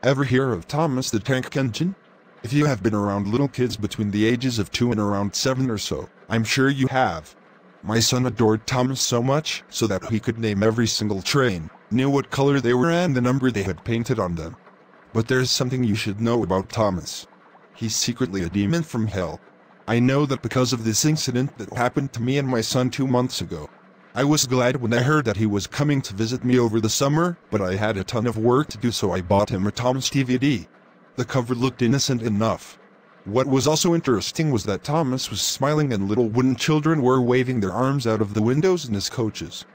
Ever hear of Thomas the Tank Engine? If you have been around little kids between the ages of 2 and around 7 or so, I'm sure you have. My son adored Thomas so much so that he could name every single train, knew what color they were and the number they had painted on them. But there's something you should know about Thomas. He's secretly a demon from hell. I know that because of this incident that happened to me and my son 2 months ago. I was glad when I heard that he was coming to visit me over the summer, but I had a ton of work to do, so I bought him a Thomas DVD. The cover looked innocent enough. What was also interesting was that Thomas was smiling and little wooden children were waving their arms out of the windows in his coaches.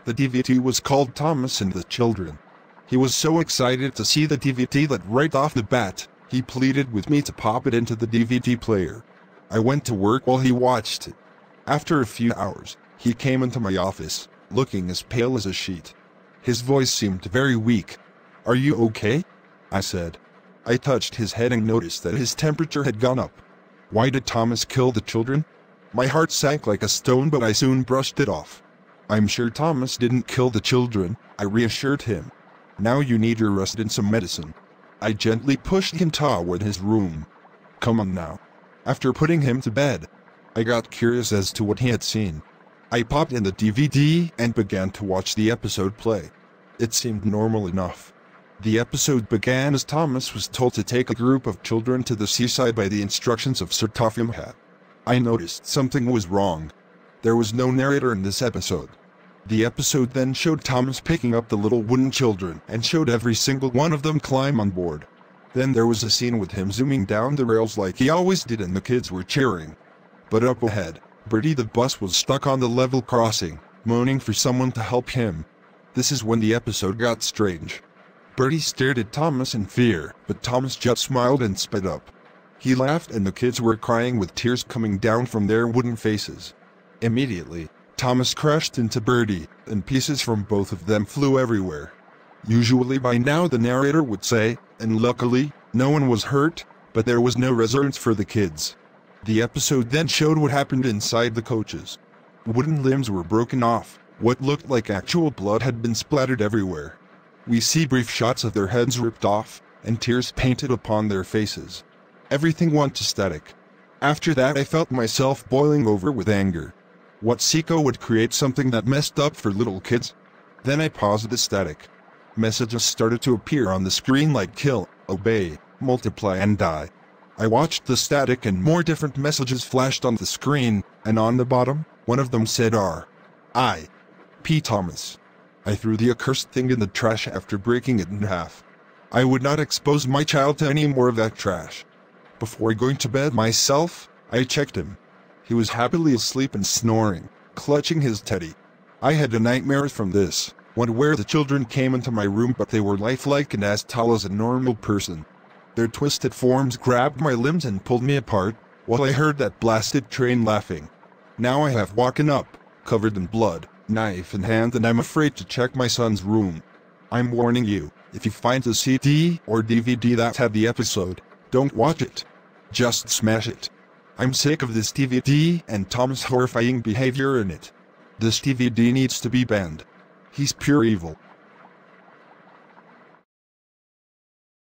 The DVD was called Thomas and the Children. He was so excited to see the DVD that right off the bat, he pleaded with me to pop it into the DVD player. I went to work while he watched it. After a few hours, he came into my office, looking as pale as a sheet. His voice seemed very weak. "Are you okay?" I said. I touched his head and noticed that his temperature had gone up. Why did Thomas kill the children? My heart sank like a stone, but I soon brushed it off. "I'm sure Thomas didn't kill the children," I reassured him. "Now you need your rest and some medicine." I gently pushed him toward his room. "Come on now." After putting him to bed, I got curious as to what he had seen. I popped in the DVD and began to watch the episode play. It seemed normal enough. The episode began as Thomas was told to take a group of children to the seaside by the instructions of Sir Topham. I noticed something was wrong. There was no narrator in this episode. The episode then showed Thomas picking up the little wooden children and showed every single one of them climb on board. Then there was a scene with him zooming down the rails like he always did, and the kids were cheering. But up ahead, Bertie the bus was stuck on the level crossing, moaning for someone to help him. This is when the episode got strange. Bertie stared at Thomas in fear, but Thomas just smiled and sped up. He laughed and the kids were crying with tears coming down from their wooden faces. Immediately, Thomas crashed into Bertie, and pieces from both of them flew everywhere. Usually by now the narrator would say, "And luckily, no one was hurt," but there was no resonance for the kids. The episode then showed what happened inside the coaches. Wooden limbs were broken off, what looked like actual blood had been splattered everywhere. We see brief shots of their heads ripped off, and tears painted upon their faces. Everything went to static. After that I felt myself boiling over with anger. What sicko would create something that messed up for little kids? Then I paused the static. Messages started to appear on the screen like kill, obey, multiply and die. I watched the static and more different messages flashed on the screen, and on the bottom, one of them said R.I.P. Thomas. I threw the accursed thing in the trash after breaking it in half. I would not expose my child to any more of that trash. Before going to bed myself, I checked him. He was happily asleep and snoring, clutching his teddy. I had a nightmare from this, one where the children came into my room but they were lifelike and as tall as a normal person. Their twisted forms grabbed my limbs and pulled me apart, while I heard that blasted train laughing. Now I have woken up, covered in blood, knife in hand, and I'm afraid to check my son's room. I'm warning you, if you find a CD or DVD that had the episode, don't watch it. Just smash it. I'm sick of this DVD and Tom's horrifying behavior in it. This DVD needs to be banned. He's pure evil.